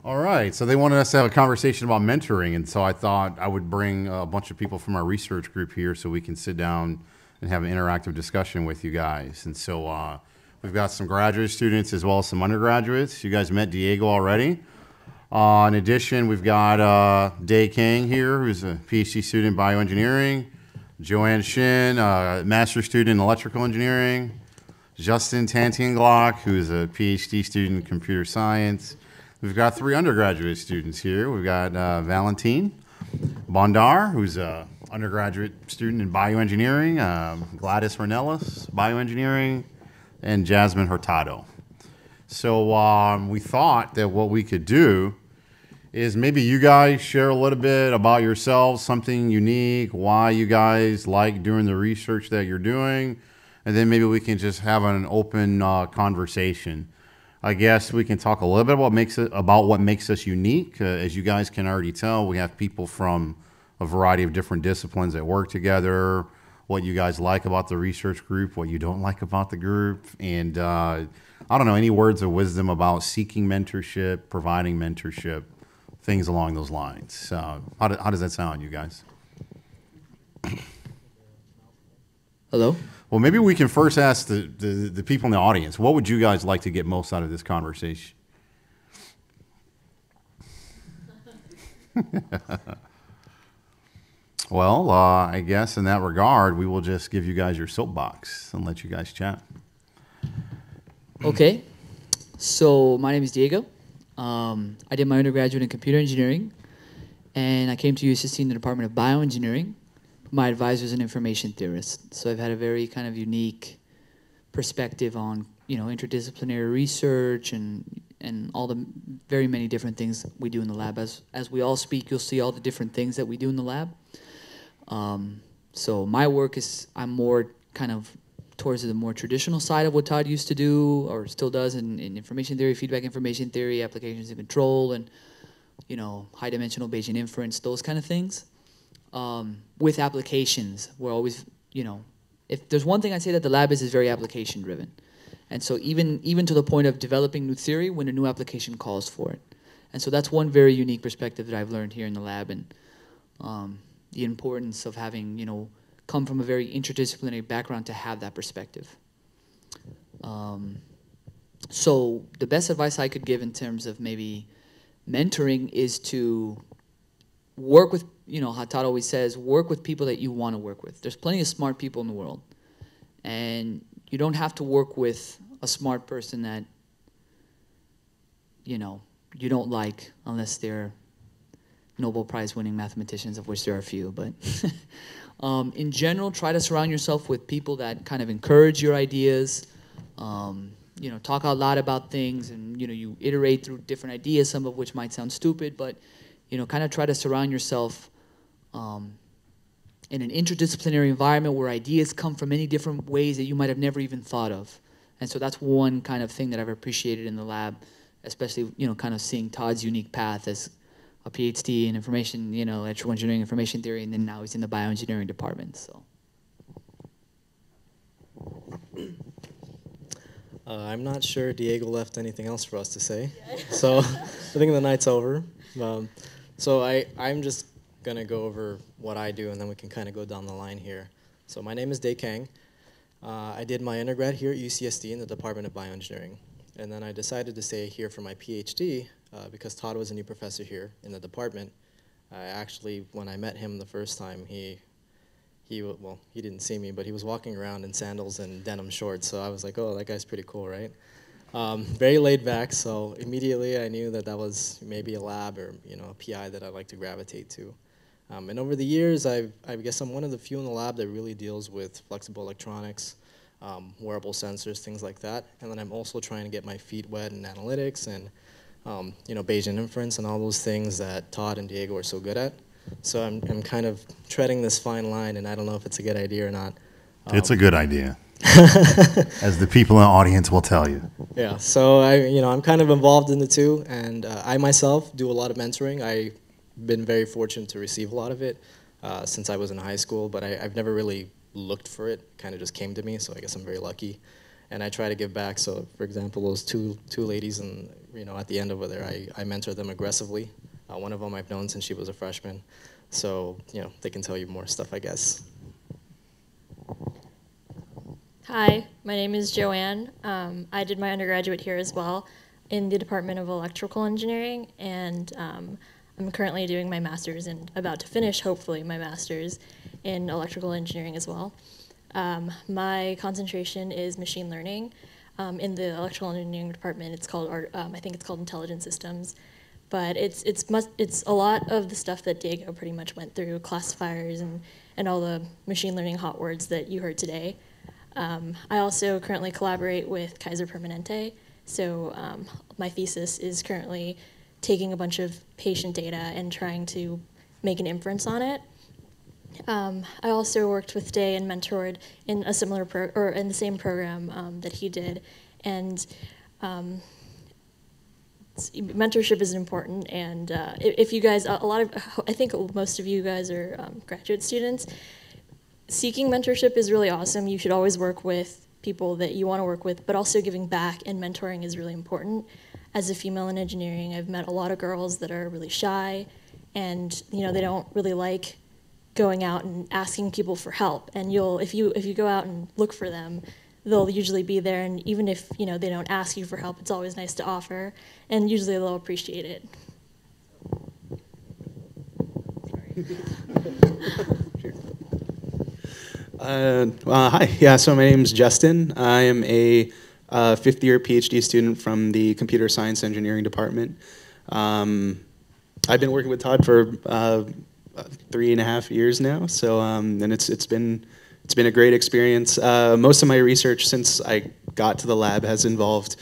All right, so they wanted us to have a conversation about mentoring, and so I thought I would bring a bunch of people from our research group here so we can sit down and have an interactive discussion with you guys. And so we've got some graduate students as well as some undergraduates. You guys met Diego already. In addition, we've got Dae Kang here, who's a PhD student in bioengineering, Joanne Shin, master's student in electrical engineering, Justin Tantianglock, who's a PhD student in computer science. We've got 3 undergraduate students here. We've got Valentine Bondar, who's an undergraduate student in bioengineering, Gladys Ornelas, bioengineering, and Jasmine Hurtado. So we thought that what we could do is maybe you guys share a little bit about yourselves, something unique, why you guys like doing the research that you're doing, and then maybe we can just have an open conversation. I guess we can talk a little bit about what makes us unique. As you guys can already tell, we have people from a variety of different disciplines that work together, what you guys like about the research group, what you don't like about the group, and I don't know, any words of wisdom about seeking mentorship, providing mentorship, things along those lines. How does that sound, you guys? Hello? Well, maybe we can first ask the people in the audience, what would you guys like to get most out of this conversation? Well, I guess in that regard, we will just give you guys your soapbox and let you guys chat. Okay. So my name is Diego. I did my undergraduate in computer engineering, and I came to USC in the Department of Bioengineering. My advisor is an information theorist, so I've had a very kind of unique perspective on, interdisciplinary research and all the very many different things we do in the lab. As we all speak, you'll see all the different things that we do in the lab. So my work is, I'm more kind of towards the more traditional side of what Todd used to do, or still does, in information theory, feedback information theory, applications and control, and high-dimensional Bayesian inference, those kind of things. With applications, we're always, if there's one thing I'd say that the lab is very application-driven. And so even to the point of developing new theory when a new application calls for it. And so that's one very unique perspective that I've learned here in the lab, and the importance of having, come from a very interdisciplinary background to have that perspective. So the best advice I could give in terms of maybe mentoring is to work with, how Todd always says, work with people that you want to work with. There's plenty of smart people in the world, and you don't have to work with a smart person that, you don't like, unless they're Nobel Prize winning mathematicians, of which there are a few. But in general, try to surround yourself with people that kind of encourage your ideas, talk out loud about things, and you iterate through different ideas, some of which might sound stupid, but kind of try to surround yourself in an interdisciplinary environment where ideas come from many different ways that you might have never even thought of. And so that's one kind of thing that I've appreciated in the lab, especially, kind of seeing Todd's unique path as a PhD in information, electrical engineering, information theory, and then now he's in the bioengineering department, so. I'm not sure Diego left anything else for us to say, so I think the night's over. So I'm just going to go over what I do, and then we can kind of go down the line here. So my name is Dae Kang. I did my undergrad here at UCSD in the Department of Bioengineering, and then I decided to stay here for my PhD because Todd was a new professor here in the department. Actually, when I met him the first time, he didn't see me, but he was walking around in sandals and denim shorts, so I was like, oh, that guy's pretty cool, right? Very laid back, so immediately I knew that was maybe a lab or a PI that I'd like to gravitate to. And over the years, I guess I'm one of the few in the lab that really deals with flexible electronics, wearable sensors, things like that. And then I'm also trying to get my feet wet in analytics and Bayesian inference and all those things that Todd and Diego are so good at. So I'm kind of treading this fine line, and I don't know if it's a good idea or not. It's a good idea, as the people in the audience will tell you. Yeah, so I'm kind of involved in the two, and I myself do a lot of mentoring. I've been very fortunate to receive a lot of it since I was in high school, but I've never really looked for it. It kind of just came to me, so I guess I'm very lucky. and I try to give back. So, for example, those two ladies, and at the end over there, I mentor them aggressively. One of them I've known since she was a freshman, so they can tell you more stuff, I guess. Hi, my name is Joanne. I did my undergraduate here as well in the Department of Electrical Engineering, and I'm currently doing my master's and about to finish, hopefully, my master's in electrical engineering as well. My concentration is machine learning. In the electrical engineering department, it's called I think it's called intelligent systems, but it's a lot of the stuff that Diego pretty much went through, classifiers and all the machine learning hot words that you heard today. I also currently collaborate with Kaiser Permanente, so my thesis is currently taking a bunch of patient data and trying to make an inference on it. I also worked with Day and mentored in a similar in the same program that he did, and mentorship is important. And if you guys, I think most of you guys are graduate students. Seeking mentorship is really awesome. You should always work with people that you want to work with, but also giving back and mentoring is really important. As a female in engineering, I've met a lot of girls that are really shy, and they don't really like going out and asking people for help. And if you go out and look for them, they'll usually be there. And even if they don't ask you for help, it's always nice to offer, and usually they'll appreciate it. Hi, yeah, so my name is Justin. I am a fifth-year PhD student from the Computer Science Engineering Department. I've been working with Todd for 3.5 years now, so and it's been a great experience. Most of my research since I got to the lab has involved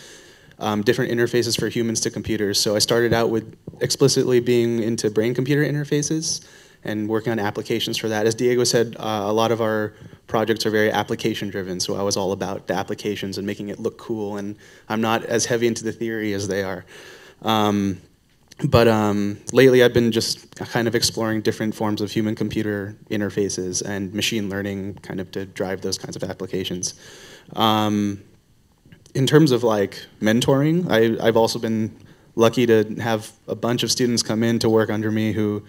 different interfaces for humans to computers. So I started out with explicitly being into brain-computer interfaces and working on applications for that. As Diego said, a lot of our projects are very application-driven, so I was all about the applications and making it look cool, and I'm not as heavy into the theory as they are. But lately I've been just kind of exploring different forms of human-computer interfaces and machine learning kind of to drive those kinds of applications. In terms of like mentoring, I've also been lucky to have a bunch of students come in to work under me who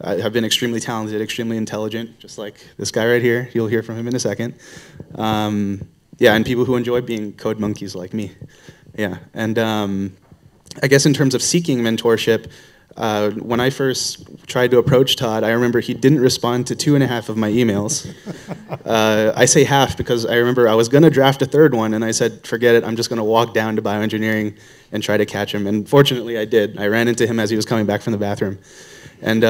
have been extremely talented, extremely intelligent, just like this guy right here. You'll hear from him in a second. Yeah, and people who enjoy being code monkeys like me. Yeah, and I guess in terms of seeking mentorship, when I first tried to approach Todd, I remember he didn't respond to 2.5 of my emails. I say half because I remember I was going to draft a third one, and I said, forget it, I'm just going to walk down to bioengineering and try to catch him. And fortunately, I did. I ran into him as he was coming back from the bathroom. And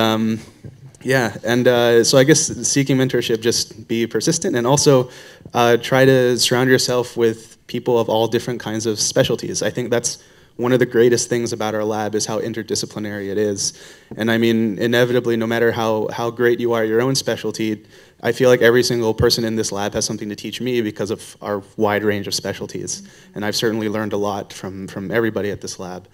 yeah, and so I guess seeking mentorship, just be persistent, and also try to surround yourself with people of all different kinds of specialties. I think that's one of the greatest things about our lab is how interdisciplinary it is. And I mean, inevitably, no matter how great you are at your own specialty, I feel like every single person in this lab has something to teach me because of our wide range of specialties. And I've certainly learned a lot from everybody at this lab.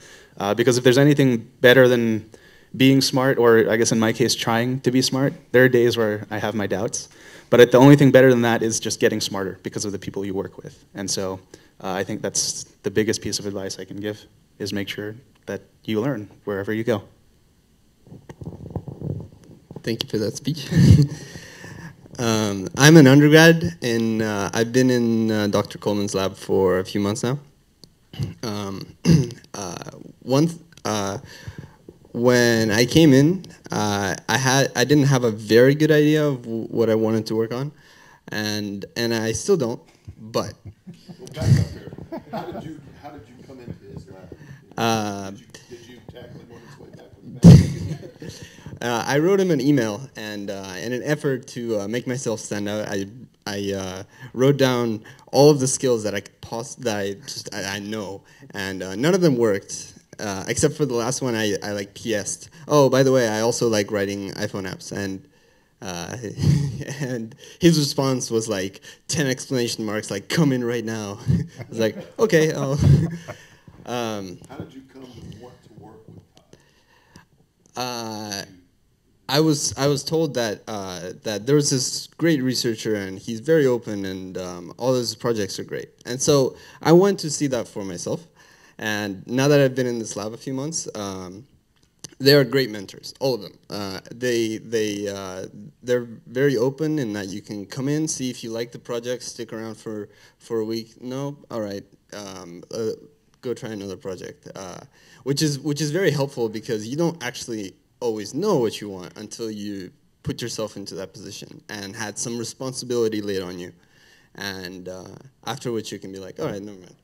Because if there's anything better than being smart, or I guess in my case, trying to be smart, there are days where I have my doubts. But the only thing better than that is just getting smarter because of the people you work with. And so I think that's the biggest piece of advice I can give, is make sure that you learn wherever you go. Thank you for that speech. I'm an undergrad, and I've been in Dr. Coleman's lab for a few months now. When I came in, I didn't have a very good idea of what I wanted to work on, and I still don't. But Well, back up here. How did you come into his lab? Did you tackle him on his way back from the back? I wrote him an email, and in an effort to make myself stand out, I wrote down all of the skills that I know, and none of them worked. Except for the last one, I like PS'd. Oh, by the way, I also like writing iPhone apps, and and his response was like 10 exclamation marks, like "come in right now." I was like, okay. How did you come to want to work with Todd? I was told that that there was this great researcher and he's very open and all his projects are great. And so I went to see that for myself. And now that I've been in this lab a few months, they are great mentors, all of them. They're very open in that you can come in, see if you like the project, stick around for a week. No, all right, go try another project, which is very helpful because you don't actually always know what you want until you put yourself into that position and had some responsibility laid on you, and after which you can be like, all right, never mind.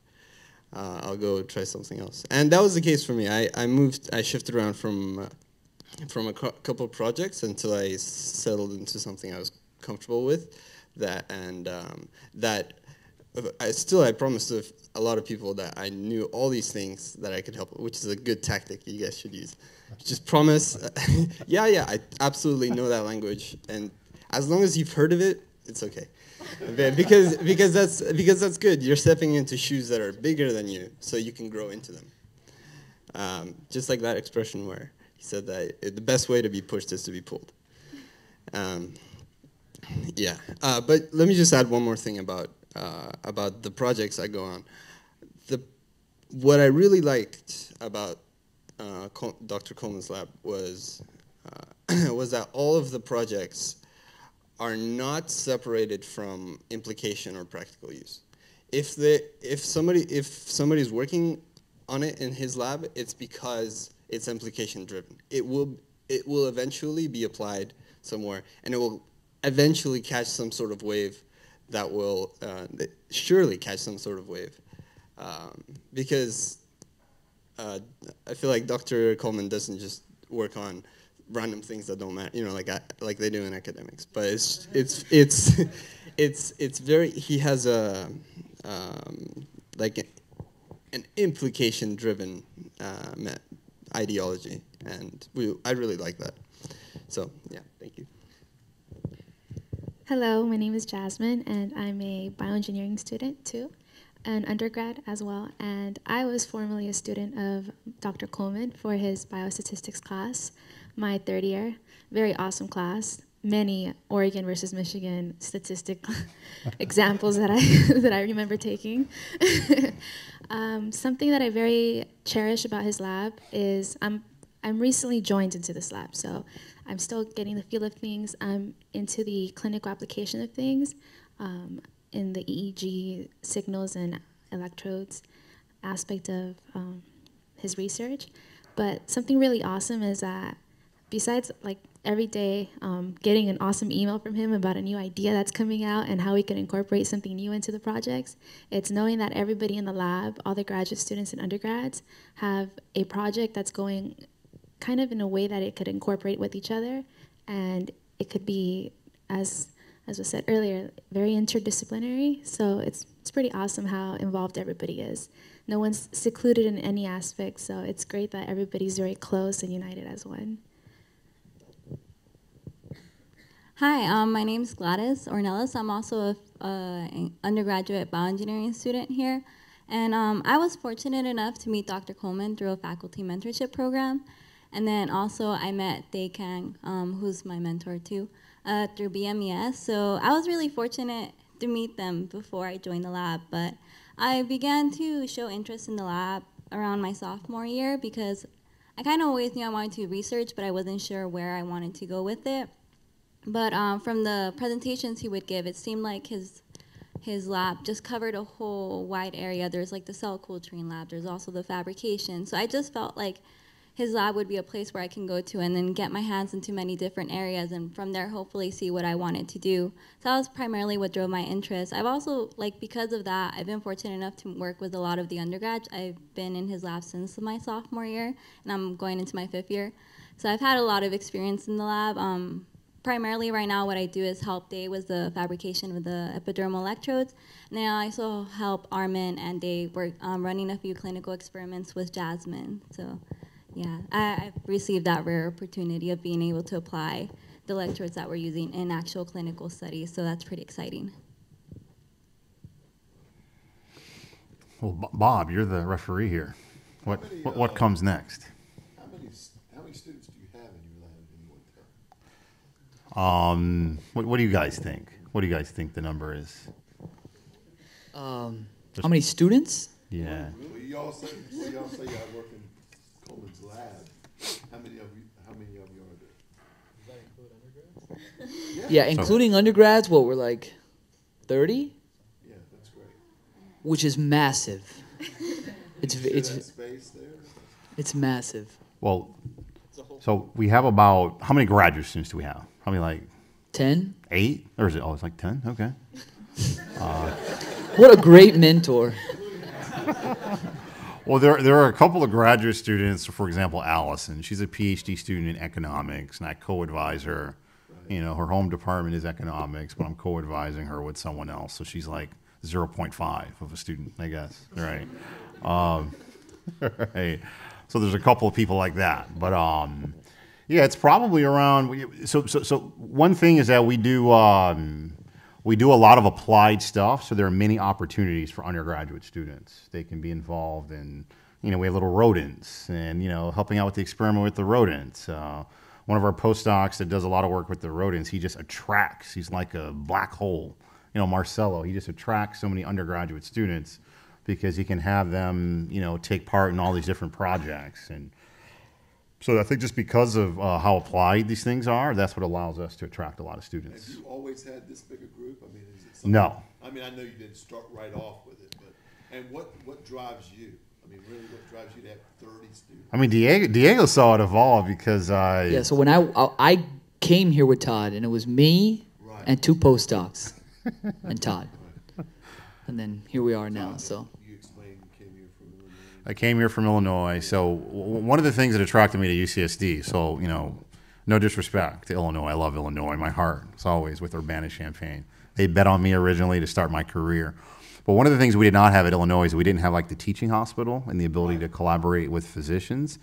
I'll go try something else. And that was the case for me. I shifted around from a couple of projects until I settled into something I was comfortable with. That I promised to a lot of people that I knew all these things that I could help, which is a good tactic you guys should use. Just promise, yeah, I absolutely know that language, and as long as you've heard of it, it's okay. Because that's good. You're stepping into shoes that are bigger than you, so you can grow into them. Just like that expression where he said that the best way to be pushed is to be pulled. Yeah, but let me just add one more thing about the projects I go on. What I really liked about Dr. Coleman's lab was that all of the projects are not separated from implication or practical use. If somebody's working on it in his lab, it's because it's implication driven. It will eventually be applied somewhere, and it will eventually catch some sort of wave that will surely catch some sort of wave, because I feel like Dr. Coleman doesn't just work on random things that don't matter, like they do in academics. But it's very, he has a an implication driven ideology, and I really like that. So yeah, thank you. Hello, my name is Jasmine, and I'm a bioengineering student too, an undergrad as well. And I was formerly a student of Dr. Coleman for his biostatistics class, my third year. Very awesome class. Many Oregon versus Michigan statistic examples that I remember taking. Something that I very cherish about his lab is I'm recently joined into this lab, so I'm still getting the feel of things. I'm into the clinical application of things, in the EEG signals and electrodes aspect of his research. But something really awesome is that besides like every day getting an awesome email from him about a new idea that's coming out and how we can incorporate something new into the projects, it's knowing that everybody in the lab, all the graduate students and undergrads, have a project that's going kind of in a way that it could incorporate with each other, and it could be, as was said earlier, very interdisciplinary. So it's pretty awesome how involved everybody is. No one's secluded in any aspect, so it's great that everybody's very close and united as one. Hi, my name is Gladys Ornelas. I'm also an undergraduate bioengineering student here. And I was fortunate enough to meet Dr. Coleman through a faculty mentorship program. And then also I met Dae Kang, who's my mentor too, through BMES. So I was really fortunate to meet them before I joined the lab. But I began to show interest in the lab around my sophomore year because I kind of always knew I wanted to research, but I wasn't sure where I wanted to go with it. But from the presentations he would give, it seemed like his lab just covered a whole wide area. There's like the cell culturing lab. There's also the fabrication. So I just felt like his lab would be a place where I can go to and then get my hands into many different areas, and from there hopefully see what I wanted to do. So that was primarily what drove my interest. I've also, because of that, I've been fortunate enough to work with a lot of the undergrads. I've been in his lab since my sophomore year, and I'm going into my 5th year. So I've had a lot of experience in the lab. Primarily right now what I do is help Dae with the fabrication of the epidermal electrodes. And then I also help Armin and Dae work running a few clinical experiments with Jasmine. So yeah, I've received that rare opportunity of being able to apply the electrodes that we're using in actual clinical studies. So that's pretty exciting. Well, Bob, you're the referee here. What comes next? How many students do you have in your lab at any one time? What do you guys think? What do you guys think the number is? How many students? Yeah. Well, y'all say y'all work in Coleman's lab. How many of you are there? Does that include undergrads? Yeah, including undergrads, what, we're like 30? Yeah, that's great. Which is massive. It's That space there. it's massive. Well, so we have about, how many graduate students do we have? How many, like 10? 8? Or is it, oh, it's like 10? Okay. What a great mentor. Well, there are a couple of graduate students, for example, Allison. She's a PhD student in economics, and I co-advise her. You know, her home department is economics, but I'm co-advising her with someone else. So she's like 0.5 of a student, I guess. Right. Right. So there's a couple of people like that. But yeah, it's probably around. So one thing is that we do a lot of applied stuff. So there are many opportunities for undergraduate students. They can be involved in, we have little rodents and, helping out with the experiment with the rodents. One of our postdocs that does a lot of work with the rodents, he just attracts. He's like a black hole. Marcelo, he just attracts so many undergraduate students because he can have them, take part in all these different projects. And so I think just because of how applied these things are, that's what allows us to attract a lot of students. Have you always had this big a group? I mean, is it something? No. I mean, I know you didn't start right off with it, but and what drives you? I mean, really, what drives you to have 30 students? I mean, Diego saw it evolve because Yeah, so when I came here with Todd, and it was me and 2 postdocs and Todd. And then here we are now, so. You explained you came here from Illinois. I came here from Illinois. So one of the things that attracted me to UCSD, so, no disrespect to Illinois. I love Illinois. My heart is always with Urbana-Champaign. They bet on me originally to start my career. But one of the things we did not have at Illinois is we didn't have like the teaching hospital and the ability to collaborate with physicians.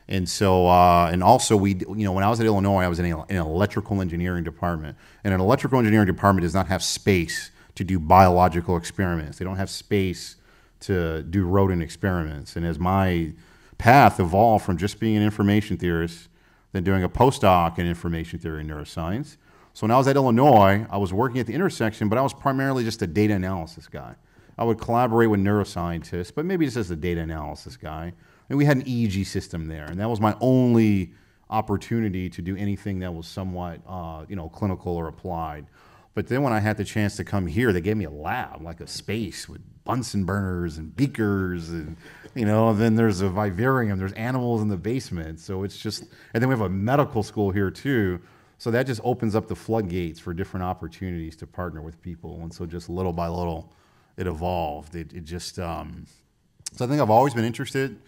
And so, and also when I was at Illinois, I was in an electrical engineering department. And an electrical engineering department does not have space to do biological experiments. They don't have space to do rodent experiments. And as my path evolved from just being an information theorist, then doing a postdoc in information theory and neuroscience. So when I was at Illinois, I was working at the intersection, but I was primarily just a data analysis guy. I would collaborate with neuroscientists, but maybe just as a data analysis guy. And we had an EEG system there, and that was my only opportunity to do anything that was somewhat, clinical or applied. But then when I had the chance to come here, they gave me a lab, like a space with Bunsen burners and beakers, and then there's a vivarium, there's animals in the basement. So it's just, and then we have a medical school here too. So that just opens up the floodgates for different opportunities to partner with people. And so just little by little, it evolved. It just, so I think I've always been interested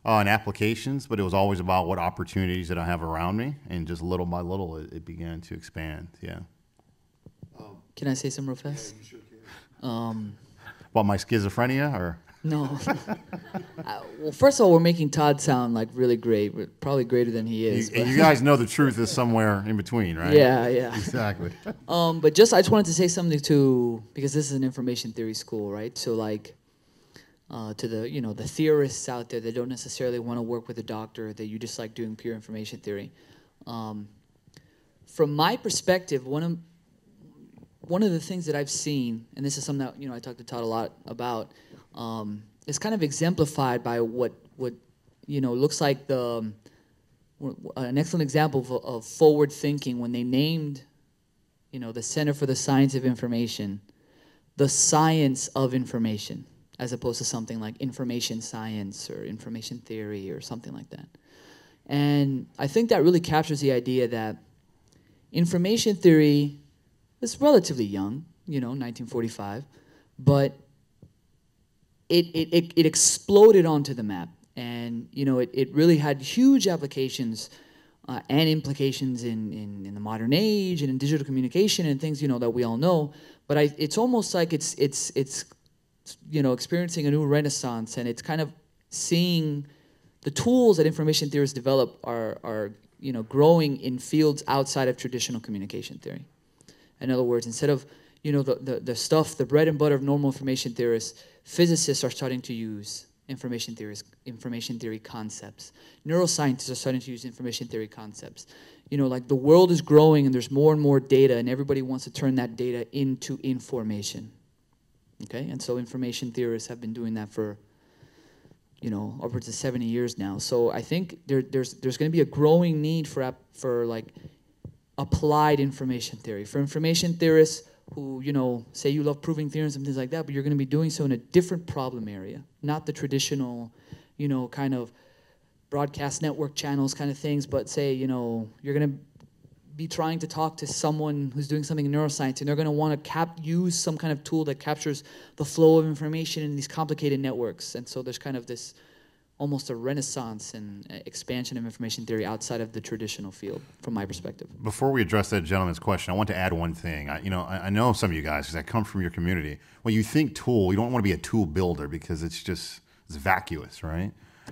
in applications, but it was always about what opportunities that I have around me. And just little by little, it began to expand, yeah. Can I say something real fast? You sure can. About my schizophrenia, or? No. Well, first of all, we're making Todd sound like really great, probably greater than he is. You guys know the truth is somewhere in between, right? Yeah. Exactly. But I just wanted to say something too, because this is an information theory school, right? So like, to the the theorists out there that don't necessarily want to work with a doctor, that you just like doing pure information theory. From my perspective, one of the things that I've seen, and this is something that I talked to Todd a lot about, is kind of exemplified by what looks like an excellent example of forward thinking when they named the Center for the Science of Information the science of information, as opposed to something like information science or information theory or something like that. And I think that really captures the idea that information theory is relatively young, 1945, but it exploded onto the map, and it really had huge applications and implications in the modern age and in digital communication and things that we all know. But it's almost like it's experiencing a new renaissance, and it's kind of seeing the tools that information theorists develop are growing in fields outside of traditional communication theory. In other words, instead of the bread and butter of normal information theorists, physicists are starting to use information theory concepts. Neuroscientists are starting to use information theory concepts. like the world is growing and there's more and more data, and everybody wants to turn that data into information. Okay, and so information theorists have been doing that for, upwards of 70 years now. So I think there's going to be a growing need for like applied information theory, for information theorists who, say you love proving theorems and things like that, but you're going to be doing so in a different problem area, not the traditional, kind of broadcast network channels kind of things, but say, you're going to be trying to talk to someone who's doing something in neuroscience, and they're going to want to use some kind of tool that captures the flow of information in these complicated networks. And so there's kind of this almost a renaissance and expansion of information theory outside of the traditional field, from my perspective. Before we address that gentleman's question, I want to add one thing. I know some of you guys, because I come from your community. When you think tool, you don't want to be a tool builder because it's vacuous, right?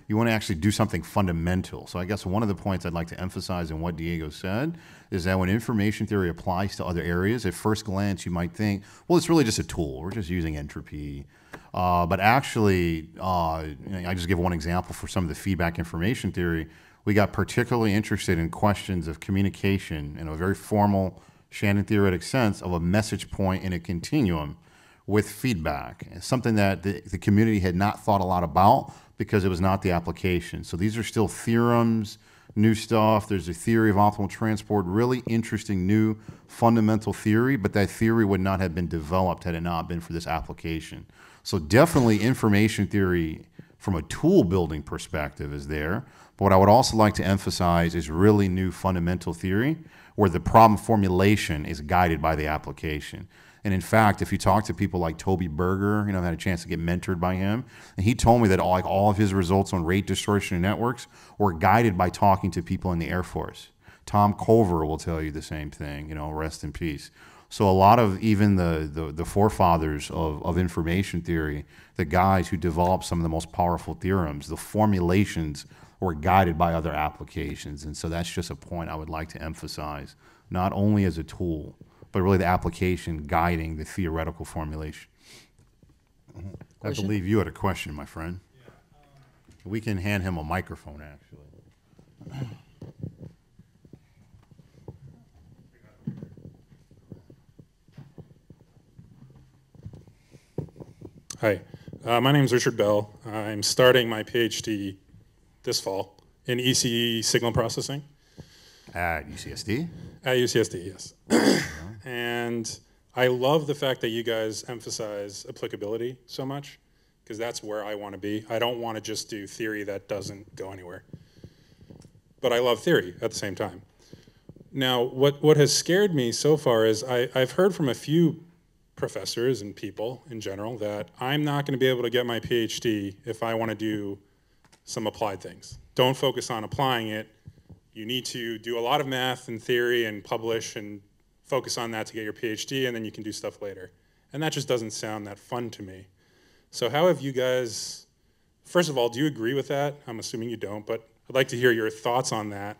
You want to actually do something fundamental. So I guess one of the points I'd like to emphasize in what Diego said is that when information theory applies to other areas, at first glance you might think, well, it's really just a tool. We're just using entropy. But actually, I just give one example for some of the feedback information theory. We got particularly interested in questions of communication in a very formal Shannon theoretic sense of a message point in a continuum with feedback. It's something that the community had not thought a lot about because it was not the application. So these are still theorems, new stuff. There's a theory of optimal transport, really interesting new fundamental theory, but that theory would not have been developed had it not been for this application. So definitely information theory from a tool building perspective is there. But what I would also like to emphasize is really new fundamental theory where the problem formulation is guided by the application. And in fact, if you talk to people like Toby Berger, I've had a chance to get mentored by him, and he told me that all of his results on rate distortion in networks were guided by talking to people in the Air Force. Tom Culver will tell you the same thing, rest in peace. So a lot of even the forefathers of information theory, the guys who developed some of the most powerful theorems, the formulations were guided by other applications. And so that's just a point I would like to emphasize, not only as a tool, but really the application guiding the theoretical formulation. I believe you had a question, my friend. We can hand him a microphone, actually. Hi, my name is Richard Bell. I'm starting my PhD this fall in ECE signal processing. At UCSD? At UCSD, yes. And I love the fact that you guys emphasize applicability so much, because that's where I want to be. I don't want to just do theory that doesn't go anywhere. But I love theory at the same time. Now, what has scared me so far is I've heard from a few professors and people in general that I'm not going to be able to get my PhD if I want to do some applied things. Don't focus on applying it. You need to do a lot of math and theory and publish and focus on that to get your PhD, and then you can do stuff later. And that just doesn't sound that fun to me. So how have you guys, first of all, do you agree with that? I'm assuming you don't, but I'd like to hear your thoughts on that.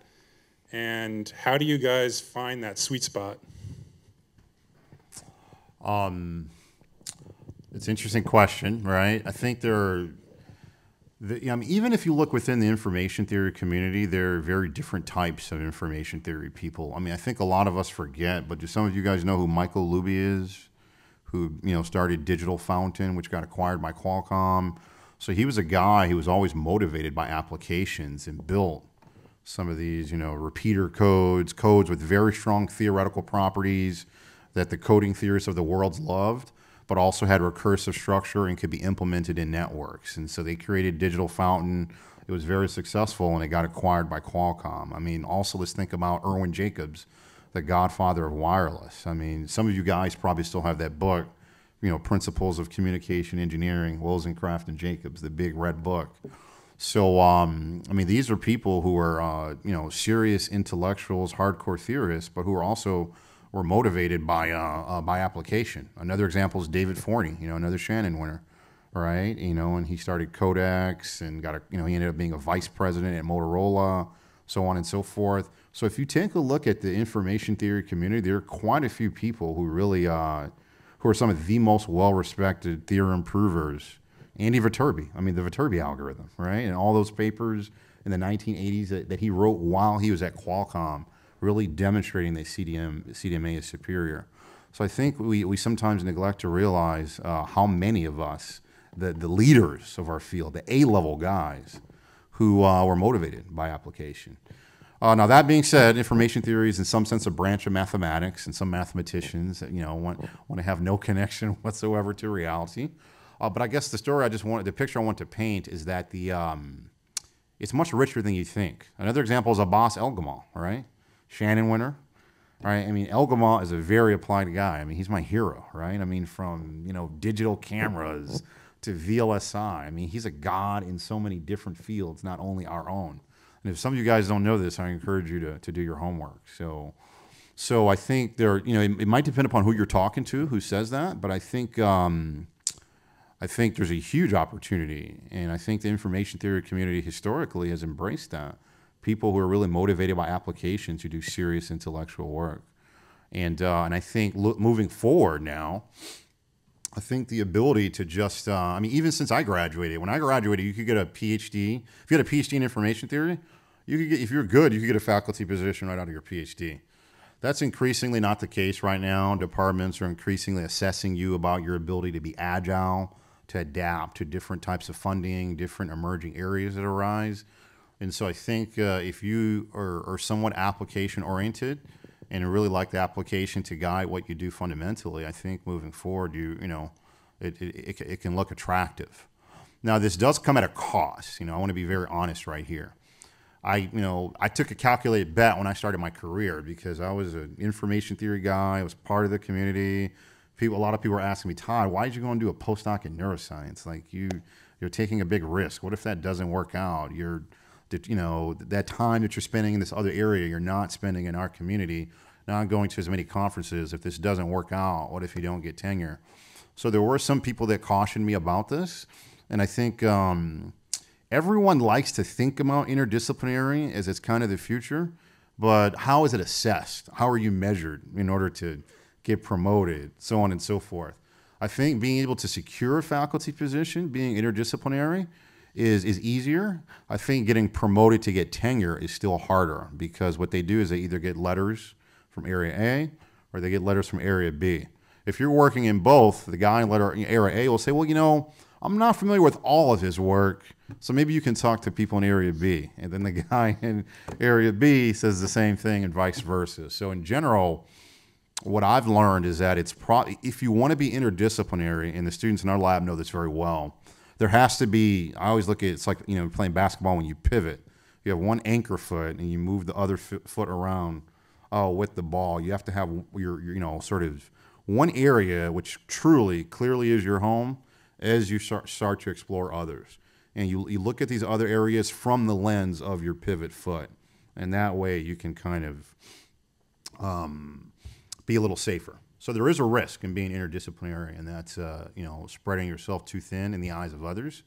And how do you guys find that sweet spot? It's an interesting question, right? I think there are, even if you look within the information theory community, there are very different types of information theory people. I think a lot of us forget, but do some of you guys know who Michael Luby is? Who, started Digital Fountain, which got acquired by Qualcomm. So he was a guy who was always motivated by applications and built some of these, repeater codes with very strong theoretical properties that the coding theorists of the world loved, but also had recursive structure and could be implemented in networks. And so they created Digital Fountain. It was very successful, and it got acquired by Qualcomm. Also let's think about Irwin Jacobs, the godfather of wireless. Some of you guys probably still have that book, Principles of Communication Engineering, Wozencraft and Jacobs, the big red book. So, these are people who are, serious intellectuals, hardcore theorists, but who are also were motivated by application. Another example is David Forney, another Shannon winner, right? And he started Codex and he ended up being a vice president at Motorola, so on and so forth. So if you take a look at the information theory community, there are quite a few people who really, who are some of the most well-respected theorem provers. Andy Viterbi, the Viterbi algorithm, right? And all those papers in the 1980s that he wrote while he was at Qualcomm really demonstrating that CDMA is superior. So I think we sometimes neglect to realize how many of us, the leaders of our field, the A-level guys, who were motivated by application. Now that being said, information theory is in some sense a branch of mathematics, and some mathematicians, want to have no connection whatsoever to reality. But I guess the picture I want to paint is that it's much richer than you think. Another example is Abbas Elgamal, right? Shannon winner, right? I mean, Elgamal is a very applied guy. I mean, he's my hero, right? I mean, from digital cameras to VLSI. I mean, he's a god in so many different fields, not only our own. And if some of you guys don't know this, I encourage you to do your homework. So I think it might depend upon who you're talking to, who says that, but I think there's a huge opportunity, and I think the information theory community historically has embraced that. People who are really motivated by application to do serious intellectual work. And I think moving forward now, I think the ability to just, even since I graduated, when I graduated, you could get a PhD. If you had a PhD in information theory, if you're good, you could get a faculty position right out of your PhD. That's increasingly not the case right now. Departments are increasingly assessing you about your ability to be agile, to adapt to different types of funding, different emerging areas that arise. And so I think if you are somewhat application-oriented and really like the application to guide what you do fundamentally, I think moving forward, it can look attractive. Now, this does come at a cost. I want to be very honest right here. I took a calculated bet when I started my career because I was an information theory guy. I was part of the community. A lot of people were asking me, Todd, why did you go and do a postdoc in neuroscience? Like you're taking a big risk. What if that doesn't work out? That time that you're spending in this other area, you're not spending in our community, not going to as many conferences. If this doesn't work out, what if you don't get tenure? So there were some people that cautioned me about this, and I think everyone likes to think about interdisciplinary as it's kind of the future, but how is it assessed? How are you measured in order to get promoted, so on and so forth? I think being able to secure a faculty position, being interdisciplinary, is easier. I think getting promoted to get tenure is still harder because what they do is they either get letters from area A or they get letters from area B. If you're working in both, the guy in area A will say, well, I'm not familiar with all of his work, so maybe you can talk to people in area B. And then the guy in area B says the same thing and vice versa. So in general, what I've learned is that if you want to be interdisciplinary, and the students in our lab know this very well, there has to be, I always look at it's like playing basketball when you pivot. You have one anchor foot and you move the other foot around with the ball. You have to have your sort of one area which clearly is your home as you start to explore others. And you look at these other areas from the lens of your pivot foot. And that way you can kind of be a little safer. So there is a risk in being interdisciplinary, and that's spreading yourself too thin in the eyes of others.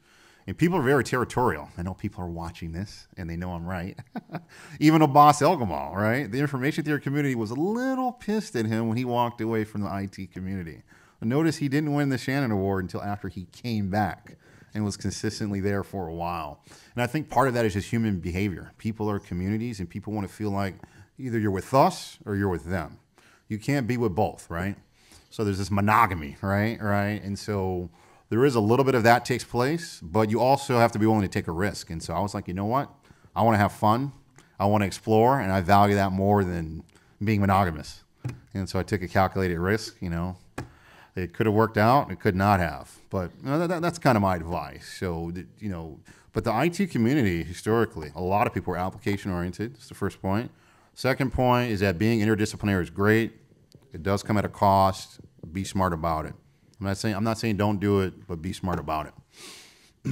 And people are very territorial. I know people are watching this, and they know I'm right. Even Abbas Elgamal, right? The information theory community was a little pissed at him when he walked away from the IT community. Notice he didn't win the Shannon Award until after he came back and was consistently there for a while. And I think part of that is just human behavior. People are communities, and people want to feel like either you're with us or you're with them. You can't be with both, right? So there's this monogamy, right? And so there is a little bit of that takes place, but you also have to be willing to take a risk. And so I was like, you know what? I want to have fun. I want to explore, and I value that more than being monogamous. And so I took a calculated risk, It could have worked out, it could not have. But that's kind of my advice. So, but the IT community, historically, a lot of people were application-oriented. That's the first point. Second point is that being interdisciplinary is great. It does come at a cost. Be smart about it. I'm not saying don't do it, but be smart about it. I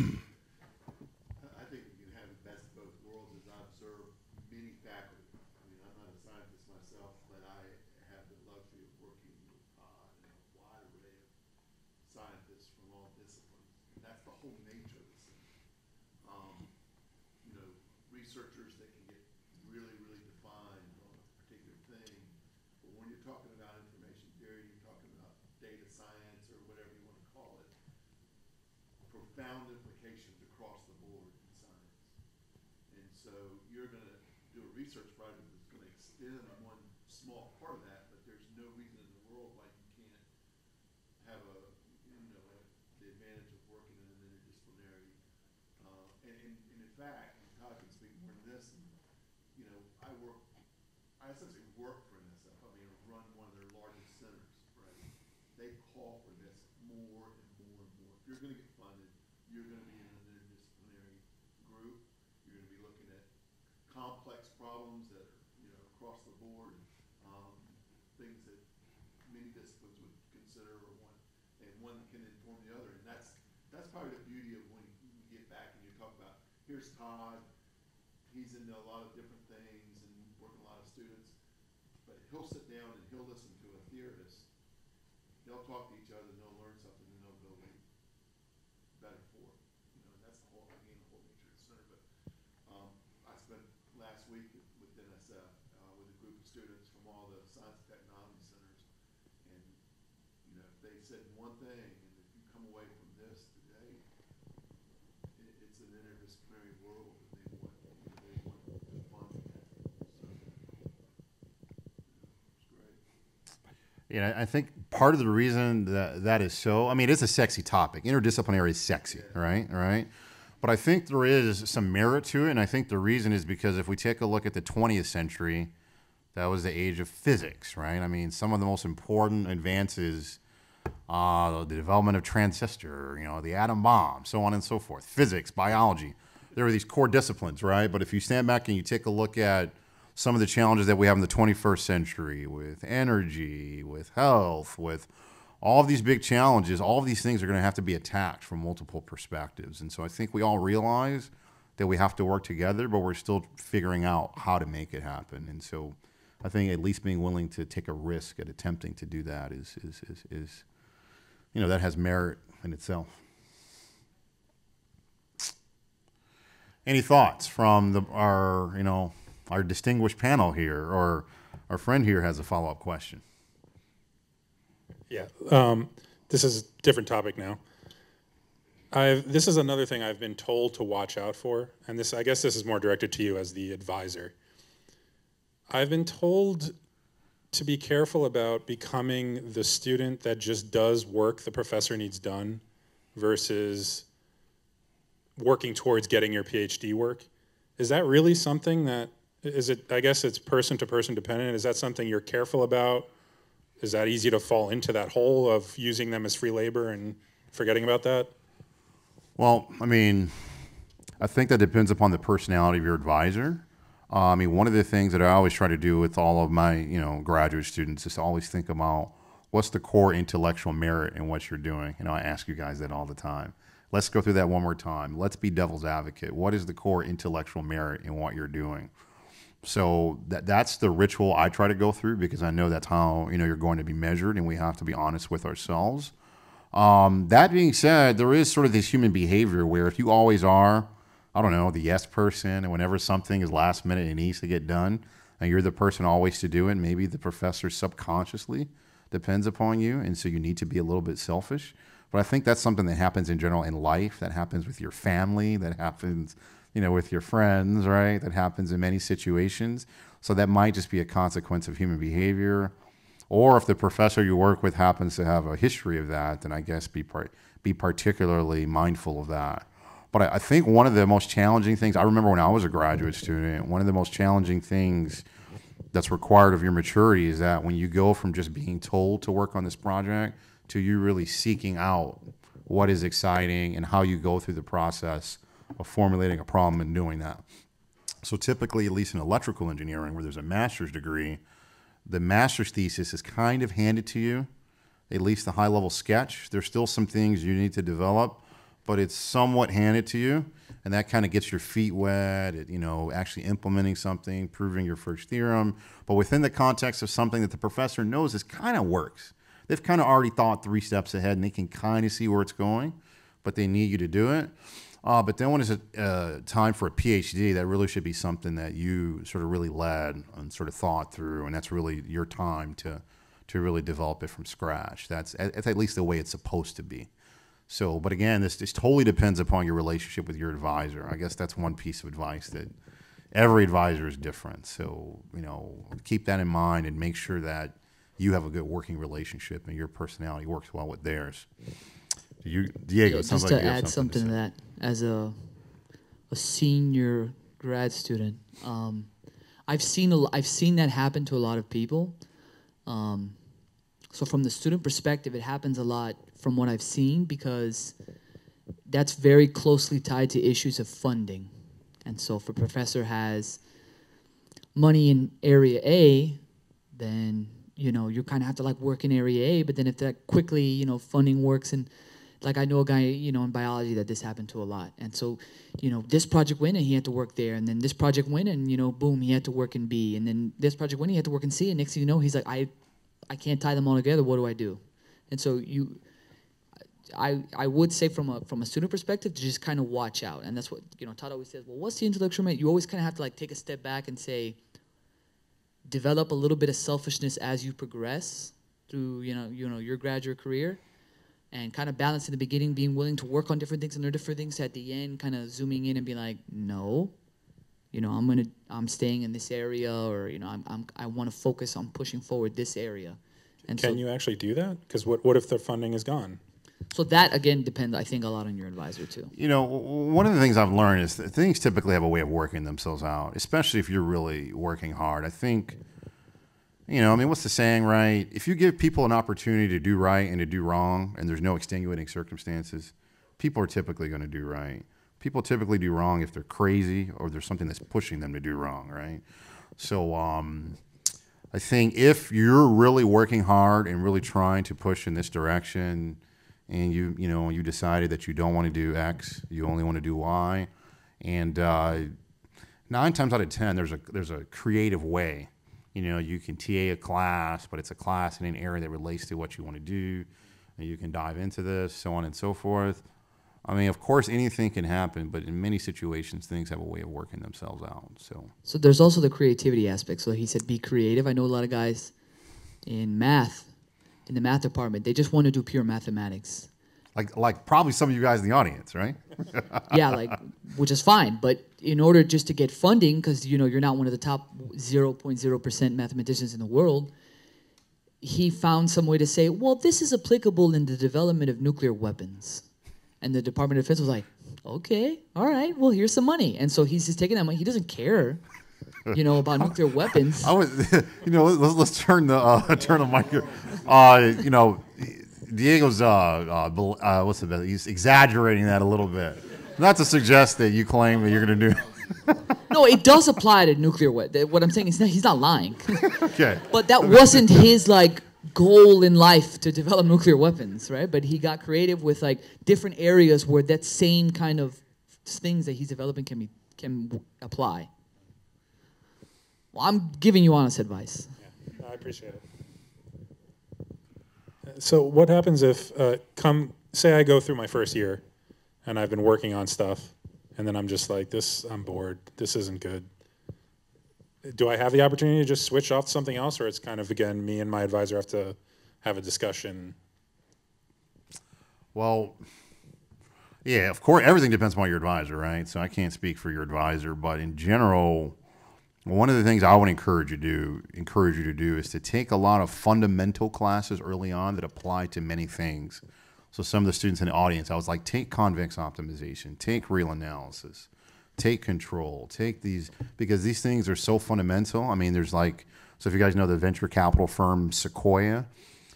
think you can have the best of both worlds as I observe many faculty. I'm not a scientist myself, but I have the luxury of working with a wide array of scientists from all disciplines. That's the whole nature of this thing. Researchers that can get really, really defined on a particular thing. But when you're talking about information theory, you're talking about data science or whatever you want to call it, profound implications across the board in science. And so you're going to do a research project that's going to in on one small part of that, but there's no reason in the world why you can't have the advantage of working in an interdisciplinary, and in fact, and Todd can speak more to this, and, I essentially work for NSF. I mean, run one of their largest centers, right? They call for this more and more and more. If you're going to get funded, you're going to be in an interdisciplinary group. You're going to be looking at complex problems that are, across the board, things that many disciplines would consider, and one can inform the other. And that's probably the beauty of when you get back and you talk about, here's Todd, he's into a lot of different things and working with a lot of students, but he'll sit down and he'll listen to a theorist. They'll talk to each other and they'll learn something and they'll build better for it. And that's the whole nature of the center. But I spent last week with NSF with a group of students from all the science and technology centers, and if they said one thing, and if you come away from this today, it's an interdisciplinary world that they want to fund that. So, it's great. I think part of the reason that is so, I mean, it's a sexy topic. Interdisciplinary is sexy, right? Right? But I think there is some merit to it, and I think the reason is because if we take a look at the 20th century, that was the age of physics, right? I mean, some of the most important advances, the development of transistor, the atom bomb, so on and so forth, physics, biology. There were these core disciplines, right? But if you stand back and you take a look at some of the challenges that we have in the 21st century with energy, with health, with all of these big challenges, all of these things are going to have to be attacked from multiple perspectives. And so I think we all realize that we have to work together, but we're still figuring out how to make it happen. And so I think at least being willing to take a risk at attempting to do that is that has merit in itself. Any thoughts from our distinguished panel here, or our friend here has a follow-up question? Yeah, this is a different topic now. This is another thing I've been told to watch out for, and I guess this is more directed to you as the advisor. I've been told to be careful about becoming the student that just does work the professor needs done versus working towards getting your PhD work. Is that really something that, I guess it's person to person dependent. Is that something you're careful about? Is that easy to fall into that hole of using them as free labor and forgetting about that? Well, I mean, I think that depends upon the personality of your advisor. I mean, one of the things that I always try to do with all of my, graduate students is to always think about what's the core intellectual merit in what you're doing. I ask you guys that all the time. Let's go through that one more time. Let's be devil's advocate. What is the core intellectual merit in what you're doing? So that's the ritual I try to go through, because I know that's how you're going to be measured, and we have to be honest with ourselves. That being said, there is sort of this human behavior where if you always are, I don't know, the yes person, and whenever something is last minute and needs to get done, and you're the person always to do it, maybe the professor subconsciously depends upon you, and so you need to be a little bit selfish. But I think that's something that happens in general in life, that happens with your family, that happens with your friends, right? That happens in many situations. So that might just be a consequence of human behavior. Or if the professor you work with happens to have a history of that, then I guess be particularly mindful of that. But I think one of the most challenging things, I remember when I was a graduate student, one of the most challenging things that's required of your maturity is that when you go from just being told to work on this project to you really seeking out what is exciting and how you go through the process of formulating a problem and doing that. So typically, at least in electrical engineering, where there's a master's degree, the master's thesis is kind of handed to you, at least the high-level sketch. There's still some things you need to develop, but it's somewhat handed to you, and that kind of gets your feet wet at, actually implementing something, proving your first theorem, but within the context of something that the professor knows is kind of works. They've kind of already thought 3 steps ahead, and they can kind of see where it's going, but they need you to do it. But then when it's time for a PhD, that really should be something that you sort of really led and sort of thought through, and that's really your time to really develop it from scratch. That's at least the way it's supposed to be. So, but again, this totally depends upon your relationship with your advisor. I guess that's one piece of advice that every advisor is different. So, you know, keep that in mind and make sure that you have a good working relationship and your personality works well with theirs. Diego, it sounds just like to you have add something to say. that, as a senior grad student, I've seen that happen to a lot of people. So from the student perspective, it happens a lot from what I've seen, because that's very closely tied to issues of funding. And so if a professor has money in area A, then, you know, you kind of have to like work in area A, but then if that quickly, you know, funding works, and like I know a guy, you know, in biology that this happened to a lot. And so, you know, this project went and he had to work there, and then this project went and, you know, boom, he had to work in B, and then this project went, he had to work in C, and next thing you know, he's like, I can't tie them all together, what do I do? And so I would say from a student perspective to just kind of watch out. And that's what, you know, Todd always says, well, what's the intellectual merit? You always kind of have to like take a step back and say, develop a little bit of selfishness as you progress through, you know, your graduate career, and kind of balance in the beginning, being willing to work on different things and learn different things, at the end kind of zooming in and being like, no, you know, I'm staying in this area, or, you know, I want to focus on pushing forward this area. And Can so, you actually do that? Because what if the funding is gone? so that, again, depends, I think, a lot on your advisor, too. You know, one of the things I've learned is that things typically have a way of working themselves out, especially if you're really working hard. I think, you know, I mean, what's the saying, right? If you give people an opportunity to do right and to do wrong, and there's no extenuating circumstances, people are typically going to do right. People typically do wrong if they're crazy or there's something that's pushing them to do wrong, right? So I think if you're really working hard and really trying to push in this direction, and you decided that you don't want to do X, you only want to do Y, and 9 times out of 10, there's a creative way. You know, you can TA a class, but it's a class in an area that relates to what you want to do, and you can dive into this, so on and so forth. I mean, of course, anything can happen, but in many situations, things have a way of working themselves out. So there's also the creativity aspect. So he said be creative. I know a lot of guys in math, in the math department, they just want to do pure mathematics. Like probably some of you guys in the audience, right? Yeah, like, which is fine. But in order just to get funding, because, you know, you're not one of the top 0.0% mathematicians in the world, he found some way to say, well, this is applicable in the development of nuclear weapons. And the Department of Defense was like, okay, all right, well, here's some money. And so he's just taking that money. He doesn't care, you know, about nuclear weapons. You know, let's turn the mic here. You know, Diego's what's the best? He's exaggerating that a little bit. Not to suggest that you claim that you're going to do. No, it does apply to nuclear weapons. What I'm saying is that he's not lying. Okay. But that wasn't his like goal in life, to develop nuclear weapons, right? But he got creative with like different areas where that same kind of things that he's developing can apply. Well, I'm giving you honest advice. Yeah, I appreciate it. So what happens if, say I go through my first year and I've been working on stuff, and then I'm just like, I'm bored, this isn't good. Do I have the opportunity to just switch off to something else, or it's kind of, again, me and my advisor have to have a discussion? Well, yeah, of course, everything depends upon your advisor, right? So I can't speak for your advisor, but in general, one of the things I would encourage you to do is to take a lot of fundamental classes early on that apply to many things. So some of the students in the audience, I was like, take convex optimization, take real analysis, take control, take these, because these things are so fundamental. I mean, there's like, so if you guys know the venture capital firm Sequoia,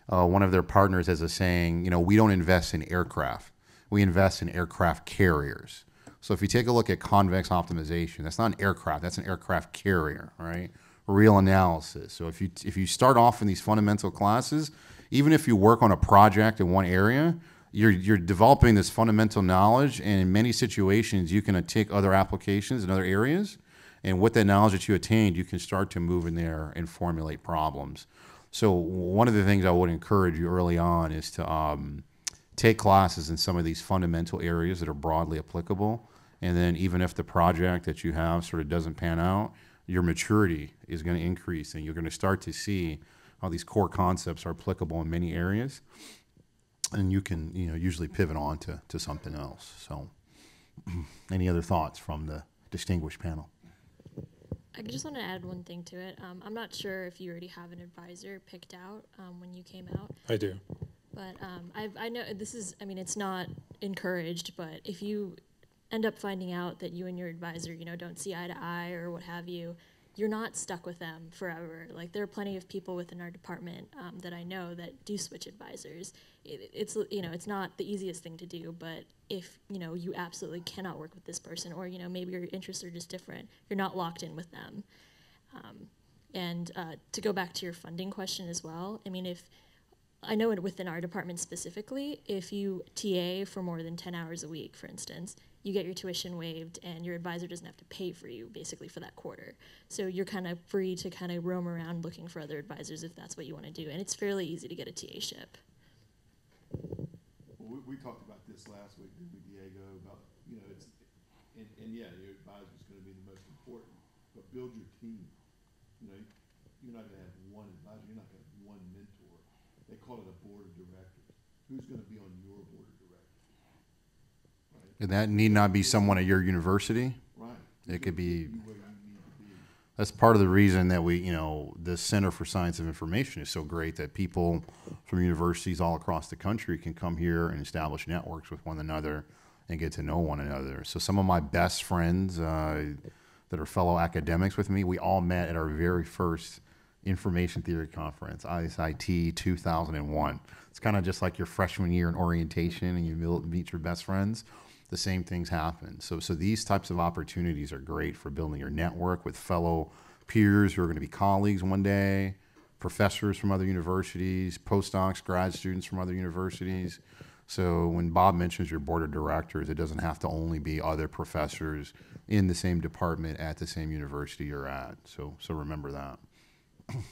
one of their partners has a saying, you know, we don't invest in aircraft, we invest in aircraft carriers. So if you take a look at convex optimization, that's not an aircraft, that's an aircraft carrier, right? Real analysis. So if you start off in these fundamental classes, even if you work on a project in one area, you're developing this fundamental knowledge, and in many situations you can take other applications in other areas, and with that knowledge that you attained, you can start to move in there and formulate problems. So one of the things I would encourage you early on is to take classes in some of these fundamental areas that are broadly applicable, and then even if the project that you have sort of doesn't pan out, your maturity is going to increase, and you're going to start to see how these core concepts are applicable in many areas. And you can, you know, usually pivot on to something else. So any other thoughts from the distinguished panel? I just want to add one thing to it. I'm not sure if you already have an advisor picked out when you came out. I do. But I know this is, I mean, it's not encouraged, but if you end up finding out that you and your advisor, don't see eye to eye or what have you, you're not stuck with them forever. Like, there are plenty of people within our department that I know that do switch advisors. It's not the easiest thing to do, but if, you absolutely cannot work with this person, or, maybe your interests are just different, you're not locked in with them. And to go back to your funding question as well, I mean, I know within our department specifically, if you TA for more than 10 hours a week, for instance, you get your tuition waived and your advisor doesn't have to pay for you basically for that quarter. So you're kind of free to kind of roam around looking for other advisors if that's what you want to do. And it's fairly easy to get a TA-ship. Well, we talked about this last week, didn't we, Diego, about, it's, and yeah, your advisor is going to be the most important, but build your team. You're not going to have one advisor, you're not going to have one mentor. They call it a board of directors. Who's going to be on your board of directors? Right? And that need not be someone at your university. Right. It could be. Where you need to be. That's part of the reason that the Center for Science of Information is so great, that people from universities all across the country can come here and establish networks with one another and get to know one another. So some of my best friends that are fellow academics with me, we all met at our very first Information Theory Conference, ISIT 2001. It's kind of just like your freshman year in orientation and you meet your best friends. The same things happen. So these types of opportunities are great for building your network with fellow peers who are going to be colleagues one day, professors from other universities, postdocs, grad students from other universities. So when Bob mentions your board of directors, it doesn't have to only be other professors in the same department at the same university you're at. So remember that. And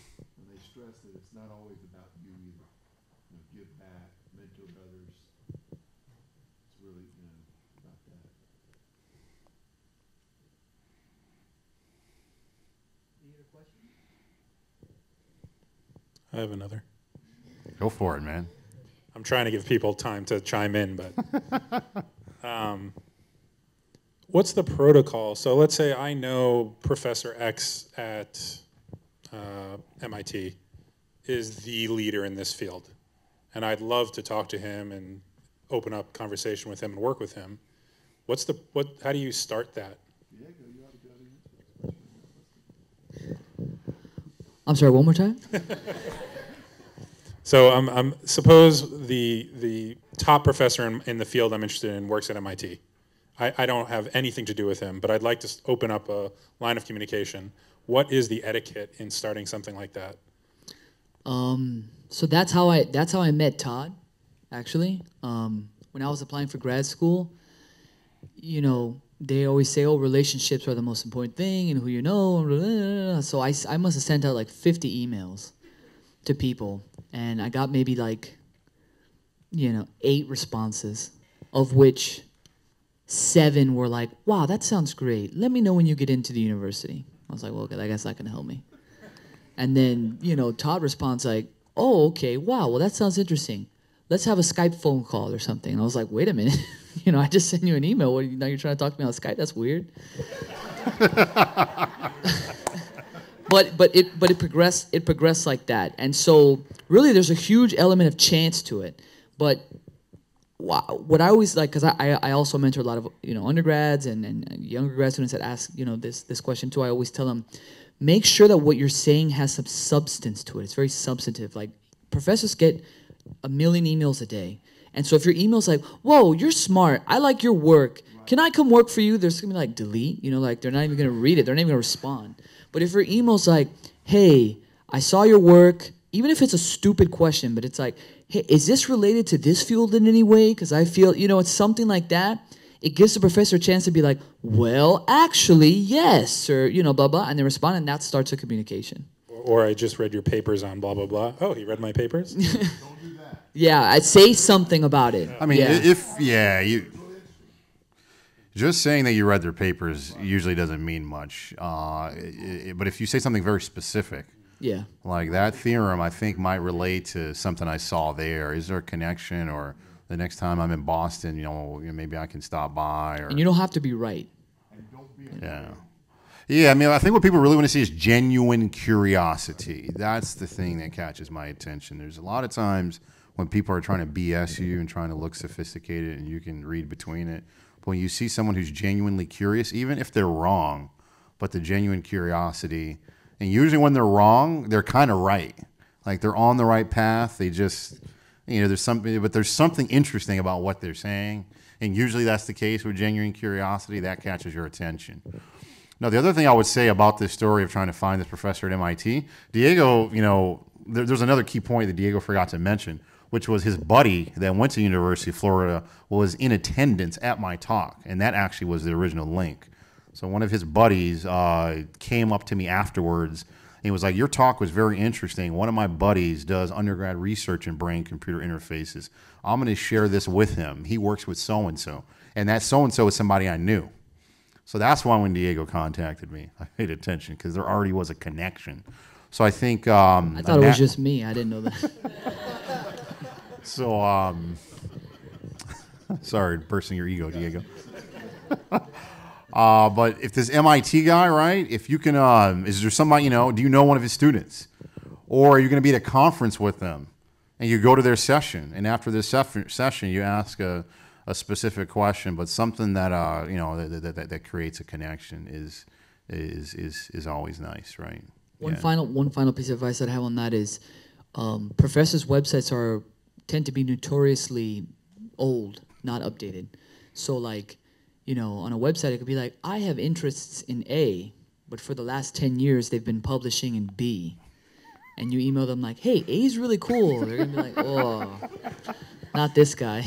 they stress that it's not always about you either. Give back, mentor others. It's really, about that. Any other questions? I have another. Go for it, man. I'm trying to give people time to chime in, but what's the protocol? So let's say I know Professor X at MIT is the leader in this field, and I'd love to talk to him and open up conversation with him and work with him. How do you start that? Diego, you ought to go to the answer. I'm sorry, one more time? So suppose the top professor in the field I'm interested in works at MIT. I don't have anything to do with him, but I'd like to open up a line of communication. What is the etiquette in starting something like that? So that's how I met Todd, actually. When I was applying for grad school, they always say, relationships are the most important thing, and who you know. So I must have sent out like 50 emails to people, and I got maybe 8 responses, of which 7 were like, wow, that sounds great. Let me know when you get into the university. I was like, well, okay, I guess that can help me. And then, Todd responds like, oh, okay, wow, well, that sounds interesting. Let's have a Skype phone call or something. And I was like, wait a minute. I just sent you an email. Now you're trying to talk to me on Skype? That's weird. But it progressed like that. And so really there's a huge element of chance to it. But what I always like, because I also mentor a lot of undergrads and younger grad students that ask this question too. I always tell them, make sure that what you're saying has some substance to it. It's very substantive. Like, professors get 1 million emails a day, and so if your email's like, "Whoa, you're smart. I like your work. Can I come work for you?" There's gonna be like delete. They're not even gonna read it. They're not even gonna respond. But if your email's like, "Hey, I saw your work," even if it's a stupid question, but it's like, "Hey, is this related to this field in any way? Because I feel, it's something like that." It gives the professor a chance to be like, "Well, actually, yes," or blah blah, and they respond, and that starts a communication. Or I just read your papers on blah blah blah. Oh, he read my papers? Don't do that. Yeah, I'd say something about it. I mean, you just saying that you read their papers usually doesn't mean much. But if you say something very specific, yeah, like that theorem, I think might relate to something I saw there. Is there a connection? Or the next time I'm in Boston, maybe I can stop by. Or and you don't have to be right. And don't be yeah. Yeah, I mean, I think what people really want to see is genuine curiosity. That's the thing that catches my attention. There's a lot of times when people are trying to BS you and trying to look sophisticated and you can read between it. But when you see someone who's genuinely curious, even if they're wrong, but the genuine curiosity, and usually when they're wrong, they're kind of right. Like they're on the right path. They just, there's something interesting about what they're saying. And usually that's the case with genuine curiosity. That catches your attention. Now, the other thing I would say about this story of trying to find this professor at MIT, Diego, there's another key point that Diego forgot to mention, which was his buddy that went to University of Florida was in attendance at my talk. And that actually was the original link. So one of his buddies came up to me afterwards and he was like, your talk was very interesting. One of my buddies does undergrad research in brain-computer interfaces. I'm going to share this with him. He works with so-and-so. And that so-and-so is somebody I knew. So that's why when Diego contacted me, I paid attention because there already was a connection. So I think... I thought it was just me. I didn't know that. So, sorry, bursting your ego, Diego. But if this MIT guy, right, if you can, is there somebody, do you know one of his students? Or are you going to be at a conference with them and you go to their session and after this session you ask a specific question, but something that, that creates a connection is always nice, right? One final piece of advice that I have on that is professors' websites tend to be notoriously old, not updated. So like, on a website, it could be like, I have interests in A, but for the last 10 years, they've been publishing in B. And you email them like, hey, A's really cool. They're going to be like, oh, not this guy.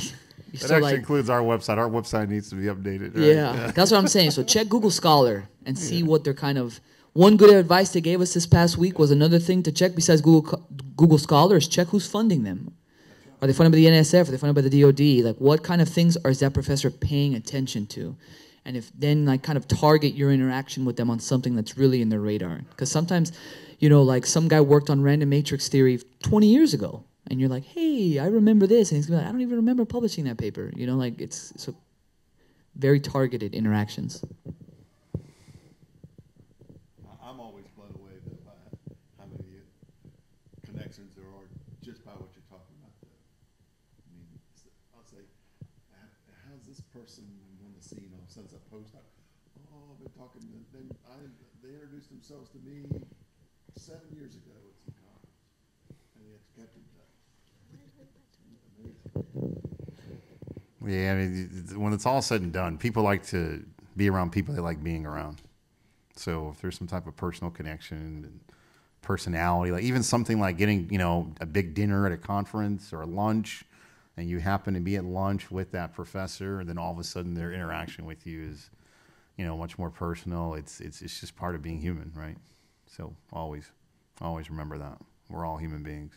That actually includes our website. Our website needs to be updated. Right? Yeah, that's what I'm saying. So check Google Scholar and see what they're kind of... One good advice they gave us this past week was another thing to check besides Google Scholar is check who's funding them. Are they funded by the NSF? Are they funded by the DOD? Like, what kind of things is that professor paying attention to? And if then, like, kind of target your interaction with them on something that's really in their radar. Because sometimes, like, some guy worked on random matrix theory 20 years ago. And you're like, hey, I remember this. And he's going to be like, I don't even remember publishing that paper. Like, it's so very targeted interactions. I'm always blown away by how many connections there are just by what you're talking about. I mean, I'll say, how's this person on the scene? All of a sudden, a postdoc. Oh, I've been talking to them. They introduced themselves to me 7 years ago at some conference, and it's kept in touch. Yeah, I mean, when it's all said and done, people like to be around people they like being around. So if there's some type of personal connection and personality, like even something like getting, a big dinner at a conference or a lunch, and you happen to be at lunch with that professor, and then all of a sudden their interaction with you is, much more personal. It's just part of being human, right? So always remember that. We're all human beings.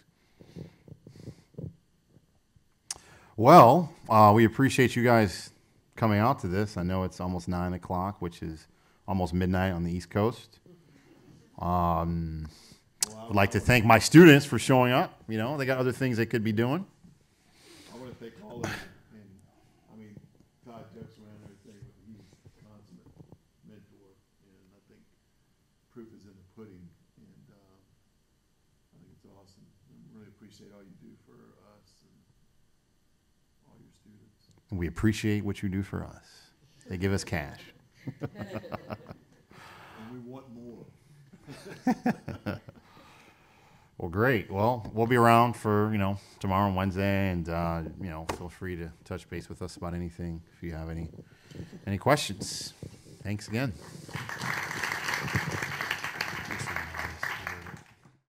Well, we appreciate you guys coming out to this. I know it's almost 9 o'clock, which is almost midnight on the East Coast. I'd like to thank my students for showing up. They got other things they could be doing. I want to thank all of you. And I mean, Todd jokes around everything, but he's a consummate mentor. And I think proof is in the pudding. And I think it's awesome. I really appreciate all you do for us and all your students. We appreciate what you do for us. They give us cash. And we want more. Well, great. Well, we'll be around for, tomorrow and Wednesday, and, feel free to touch base with us about anything if you have any questions. Thanks again.